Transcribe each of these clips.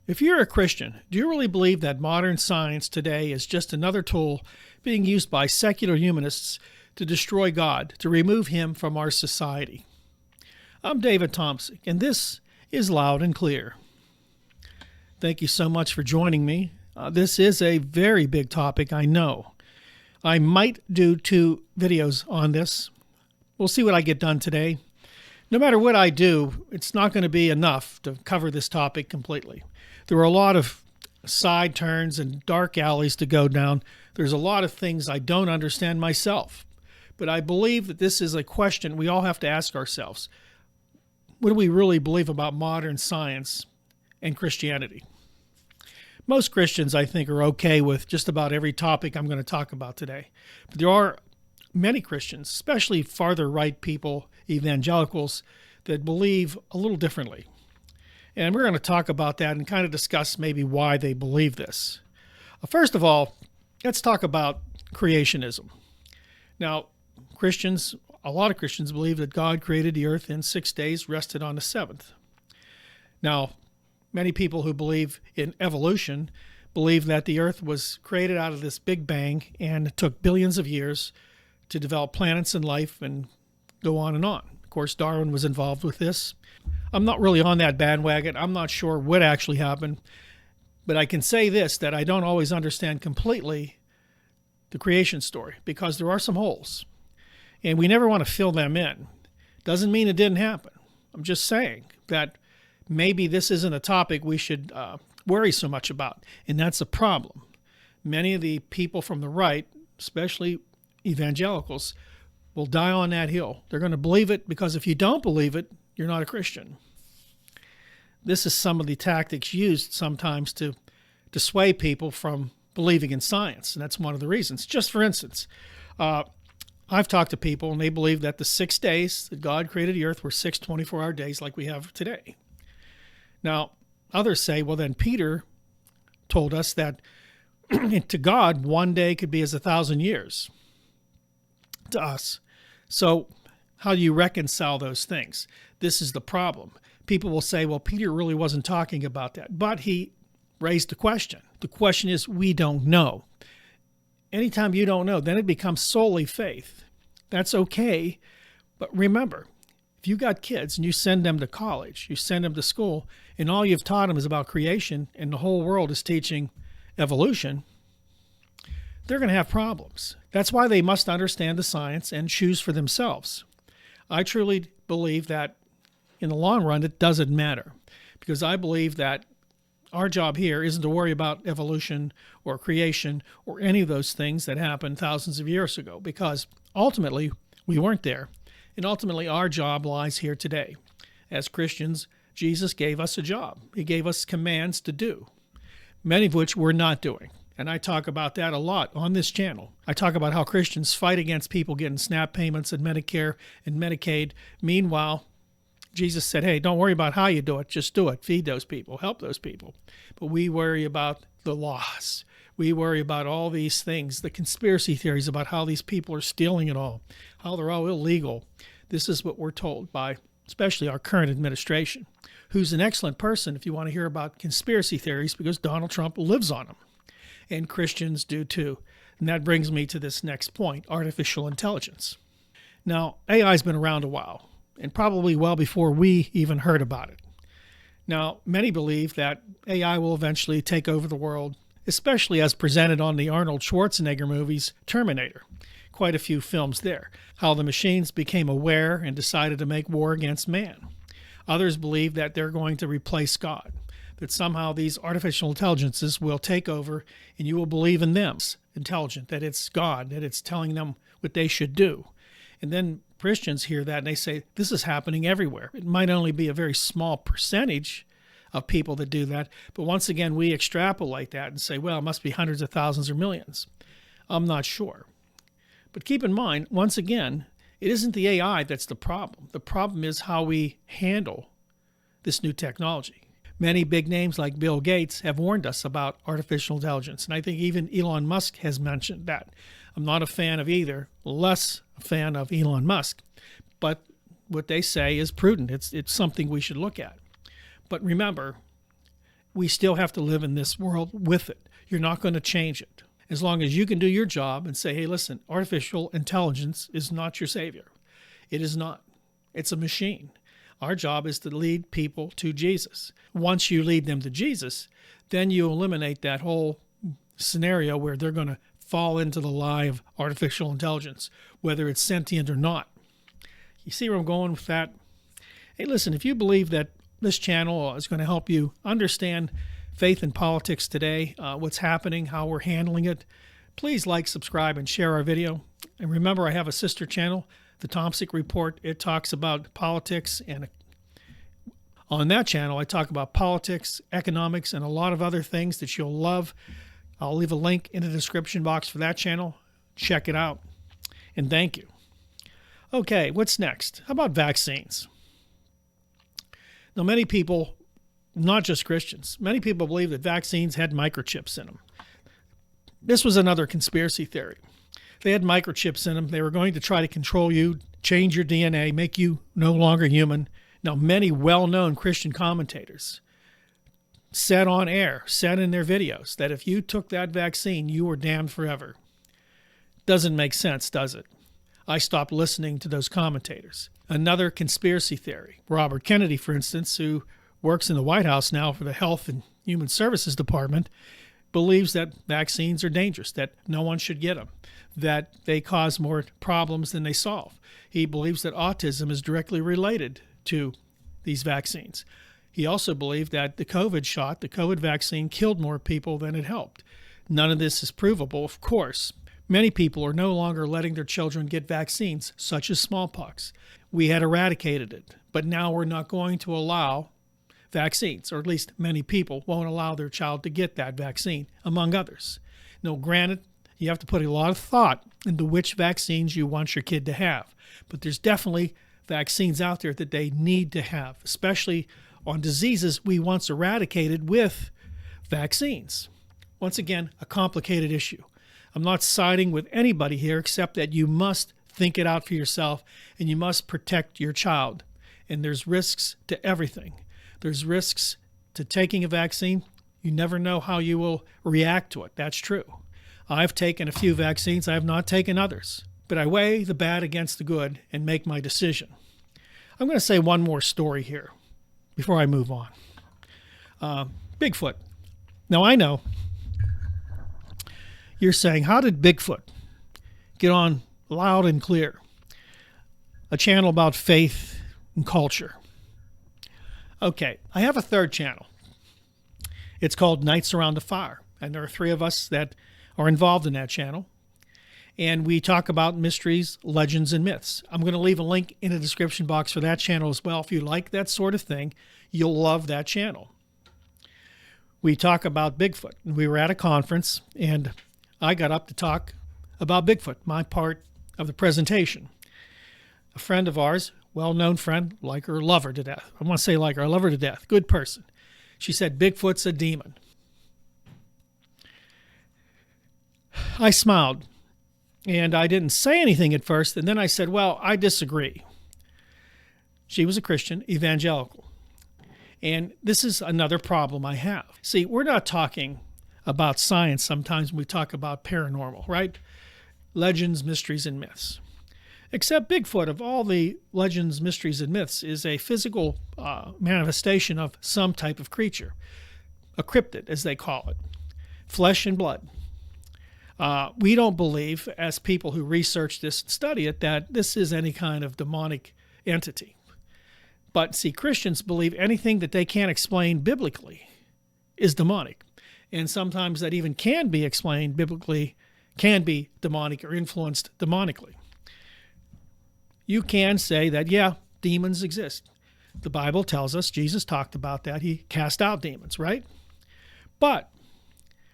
If you're a Christian, do you really believe that modern science today is just another tool being used by secular humanists to destroy God, to remove him from our society? I'm David Thompson, and this is Loud and Clear. Thank you so much for joining me. This is a very big topic, I know. I might do 2 videos on this. We'll see what I get done today. No matter what I do, it's not going to be enough to cover this topic completely. There are a lot of side turns and dark alleys to go down. There's a lot of things I don't understand myself. But I believe that this is a question we all have to ask ourselves. What do we really believe about modern science and Christianity? Most Christians, I think, are okay with just about every topic I'm going to talk about today. But there are many Christians, especially farther right people, evangelicals, that believe a little differently. And we're going to talk about that and kind of discuss maybe why they believe this. First of all, let's talk about creationism. Now, Christians, a lot of Christians believe that God created the earth in 6 days, rested on the 7th. Now, many people who believe in evolution believe that the earth was created out of this big bang and it took billions of years to develop planets and life and go on and on. Of course, Darwin was involved with this. I'm not really on that bandwagon. I'm not sure what actually happened. But I can say this, that I don't always understand completely the creation story because there are some holes. And we never want to fill them in. Doesn't mean it didn't happen. I'm just saying that maybe this isn't a topic we should worry so much about. And that's a problem. Many of the people from the right, especially evangelicals, will die on that hill. They're going to believe it because if you don't believe it, you're not a Christian. This is some of the tactics used sometimes to dissuade people from believing in science. And that's one of the reasons. Just for instance, I've talked to people and they believe that the 6 days that God created the earth were 6 24-hour days like we have today. Now, others say, well, then Peter told us that to God, 1 day could be as 1,000 years to us. So how do you reconcile those things? This is the problem. People will say, well, Peter really wasn't talking about that, but he raised the question. The question is, we don't know. Anytime you don't know, then it becomes solely faith. That's okay. But remember, if you got kids and you send them to college, you send them to school, and all you've taught them is about creation, and the whole world is teaching evolution, they're going to have problems. That's why they must understand the science and choose for themselves. I truly believe that in the long run, it doesn't matter, because I believe that our job here isn't to worry about evolution or creation or any of those things that happened thousands of years ago, because ultimately we weren't there. And ultimately our job lies here today. As Christians, Jesus gave us a job. He gave us commands to do, many of which we're not doing. And I talk about that a lot on this channel. I talk about how Christians fight against people getting SNAP payments and Medicare and Medicaid. Meanwhile, Jesus said, hey, don't worry about how you do it. Just do it. Feed those people. Help those people. But we worry about the laws. We worry about all these things, the conspiracy theories about how these people are stealing it all, how they're all illegal. This is what we're told by especially our current administration, who's an excellent person if you want to hear about conspiracy theories because Donald Trump lives on them. And Christians do too. And that brings me to this next point, artificial intelligence. Now, AI has been around a while, and probably well before we even heard about it. Now, many believe that AI will eventually take over the world, especially as presented on the Arnold Schwarzenegger movies Terminator. Quite a few films there. How the machines became aware and decided to make war against man. Others believe that they're going to replace God, that somehow these artificial intelligences will take over and you will believe in them. It's intelligent, that it's God, that it's telling them what they should do. And then Christians hear that and they say, this is happening everywhere. It might only be a very small percentage of people that do that. But once again, we extrapolate that and say, well, it must be hundreds of thousands or millions. I'm not sure. But keep in mind, once again, it isn't the AI that's the problem. The problem is how we handle this new technology. Many big names like Bill Gates have warned us about artificial intelligence. And I think even Elon Musk has mentioned that. I'm not a fan of either, less a fan of Elon Musk. But what they say is prudent. It's something we should look at. But remember, we still have to live in this world with it. You're not going to change it. As long as you can do your job and say, hey, listen, artificial intelligence is not your savior. It is not. It's a machine. Our job is to lead people to Jesus. Once you lead them to Jesus, then you eliminate that whole scenario where they're going to fall into the lie of artificial intelligence, whether it's sentient or not. You see where I'm going with that? Hey, listen, if you believe that this channel is going to help you understand faith and politics today, what's happening, how we're handling it, please like, subscribe, and share our video. And remember, I have a sister channel, The Tomsic Report. It talks about politics, and on that channel, I talk about politics, economics, and a lot of other things that you'll love. I'll leave a link in the description box for that channel. Check it out. And thank you. Okay, what's next? How about vaccines? Now, many people, not just Christians, many people believe that vaccines had microchips in them. This was another conspiracy theory. They had microchips in them. They were going to try to control you, change your DNA, make you no longer human. Now, many well-known Christian commentators said on air, said in their videos, that if you took that vaccine, you were damned forever. Doesn't make sense, does it? I stopped listening to those commentators. Another conspiracy theory. Robert Kennedy, for instance, who works in the White House now for the Health and Human Services Department, believes that vaccines are dangerous, that no one should get them, that they cause more problems than they solve. He believes that autism is directly related to these vaccines. He also believed that the COVID vaccine, killed more people than it helped. None of this is provable, of course. Many people are no longer letting their children get vaccines, such as smallpox. We had eradicated it, but now we're not going to allow vaccines, or at least many people won't allow their child to get that vaccine, among others. Now, granted, you have to put a lot of thought into which vaccines you want your kid to have, but there's definitely vaccines out there that they need to have, especially on diseases we once eradicated with vaccines. Once again, a complicated issue. I'm not siding with anybody here except that you must think it out for yourself and you must protect your child. And there's risks to everything. There's risks to taking a vaccine. You never know how you will react to it. That's true. I've taken a few vaccines. I have not taken others. But I weigh the bad against the good and make my decision. I'm going to say one more story here before I move on. Bigfoot. Now, I know you're saying, how did Bigfoot get on Loud and Clear, a channel about faith and culture? Okay, I have a third channel. It's called Nights Around the Fire, and there are 3 of us that are involved in that channel, and we talk about mysteries, legends, and myths. I'm going to leave a link in the description box for that channel as well. If you like that sort of thing, you'll love that channel. We talk about Bigfoot. We were at a conference, and I got up to talk about Bigfoot, my part of the presentation. A friend of ours, well-known friend, like her, love her to death. I want to say like her, I love her to death. Good person. She said, Bigfoot's a demon. I smiled, and I didn't say anything at first, and then I said, well, I disagree. She was a Christian, evangelical. And this is another problem I have. See, we're not talking about science sometimes when we talk about paranormal, right? Legends, mysteries, and myths. Except Bigfoot, of all the legends, mysteries, and myths, is a physical manifestation of some type of creature. A cryptid, as they call it. Flesh and blood. We don't believe, as people who research this and study it, that this is any kind of demonic entity. But see, Christians believe anything that they can't explain biblically is demonic. And sometimes that even can be explained biblically, can be demonic or influenced demonically. You can say that, yeah, demons exist. The Bible tells us, Jesus talked about that. He cast out demons, right? But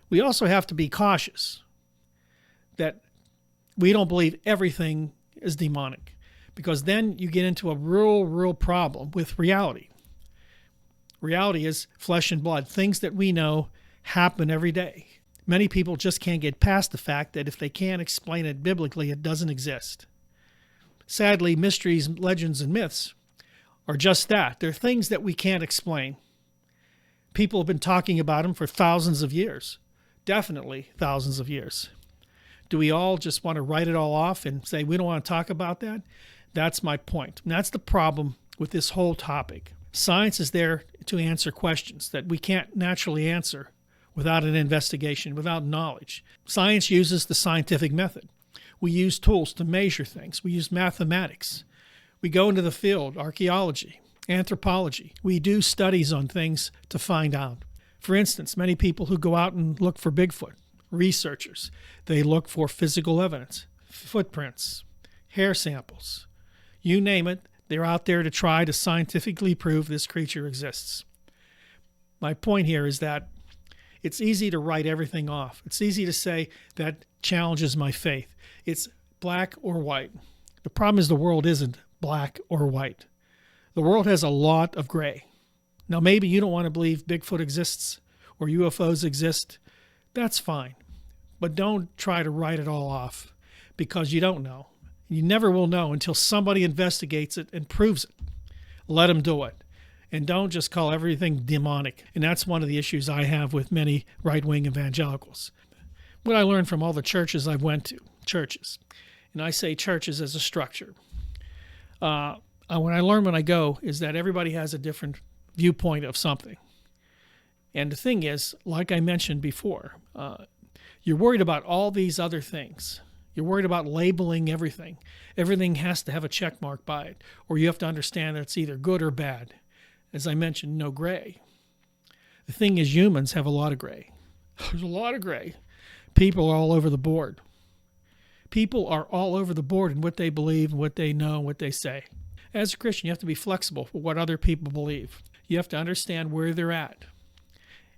we also have to be cautious that we don't believe everything is demonic, because then you get into a real problem with reality. Reality is flesh and blood, things that we know happen every day. Many people just can't get past the fact that if they can't explain it biblically, it doesn't exist. Sadly, mysteries, legends, and myths are just that. They're things that we can't explain. people have been talking about him for thousands of years. Definitely thousands of years. Do we all just want to write it all off and say we don't want to talk about that? That's my point. And that's the problem with this whole topic. Science is there to answer questions that we can't naturally answer without an investigation, without knowledge. Science uses the scientific method. We use tools to measure things. We use mathematics. We go into the field, archaeology, anthropology. We do studies on things to find out. For instance, many people who go out and look for Bigfoot, researchers, they look for physical evidence, footprints, hair samples. You name it, they're out there to try to scientifically prove this creature exists. My point here is that it's easy to write everything off. It's easy to say that challenges my faith. It's black or white. The problem is the world isn't black or white. The world has a lot of gray. Now, maybe you don't want to believe Bigfoot exists or UFOs exist. That's fine. But don't try to write it all off because you don't know. You never will know until somebody investigates it and proves it. Let them do it. And don't just call everything demonic. And that's one of the issues I have with many right-wing evangelicals. What I learned from all the churches I've went to, churches, and I say churches as a structure. What I learn when I go is that everybody has a different viewpoint of something. And the thing is, like I mentioned before, you're worried about all these other things. You're worried about labeling everything. Everything has to have a check mark by it, or you have to understand that it's either good or bad. As I mentioned, no gray. The thing is, humans have a lot of gray. There's a lot of gray. People are all over the board. People are all over the board in what they believe, what they know, what they say. As a Christian, you have to be flexible for what other people believe. You have to understand where they're at.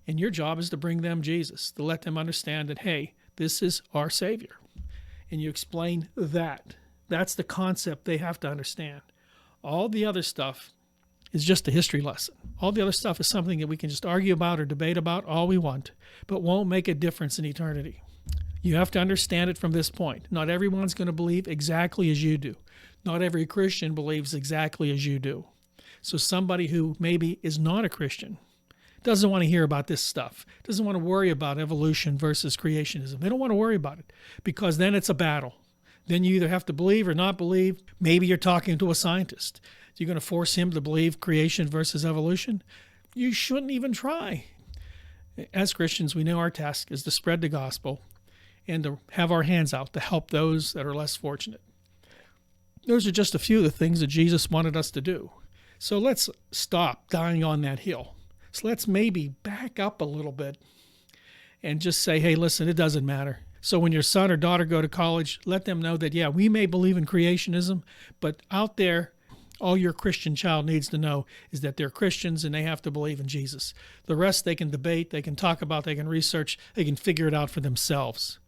And your job is to bring them Jesus, to let them understand that, hey, this is our Savior. And you explain that. That's the concept they have to understand. All the other stuff is just a history lesson. All the other stuff is something that we can just argue about or debate about all we want, but won't make a difference in eternity. You have to understand it from this point. Not everyone's going to believe exactly as you do. Not every Christian believes exactly as you do. So somebody who maybe is not a Christian doesn't want to hear about this stuff, doesn't want to worry about evolution versus creationism. They don't want to worry about it because then it's a battle. Then you either have to believe or not believe. Maybe you're talking to a scientist. You're going to force him to believe creation versus evolution? You shouldn't even try. As Christians, we know our task is to spread the gospel and to have our hands out to help those that are less fortunate. Those are just a few of the things that Jesus wanted us to do. So let's stop dying on that hill. So let's maybe back up a little bit and just say, hey, listen, it doesn't matter. So when your son or daughter go to college, let them know that, yeah, we may believe in creationism, but out there, all your Christian child needs to know is that they're Christians and they have to believe in Jesus. The rest they can debate, they can talk about, they can research, they can figure it out for themselves.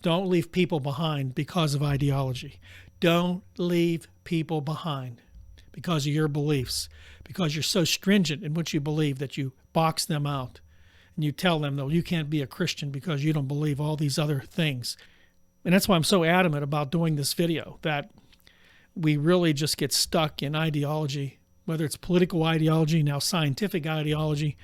Don't leave people behind because of ideology. Don't leave people behind because of your beliefs, because you're so stringent in what you believe that you box them out. And you tell them, though, you can't be a Christian because you don't believe all these other things. And that's why I'm so adamant about doing this video, that we really just get stuck in ideology, whether it's political ideology, now scientific ideology.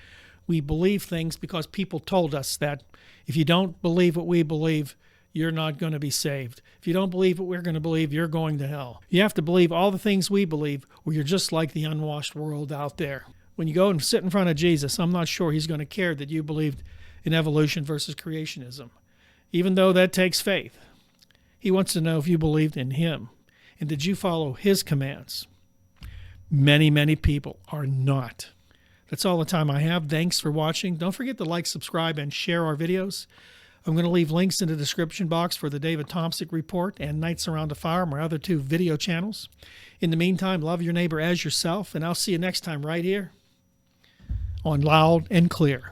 We believe things because people told us that if you don't believe what we believe, you're not going to be saved. If you don't believe what we're going to believe, you're going to hell. You have to believe all the things we believe, or you're just like the unwashed world out there. When you go and sit in front of Jesus, I'm not sure he's going to care that you believed in evolution versus creationism, even though that takes faith. He wants to know if you believed in him, and did you follow his commands? Many, many people are not. That's all the time I have. Thanks for watching. Don't forget to like, subscribe, and share our videos. I'm going to leave links in the description box for the David Tomsic Report and Nights Around the Fire, my other two video channels. In the meantime, love your neighbor as yourself, and I'll see you next time right here on Loud and Clear.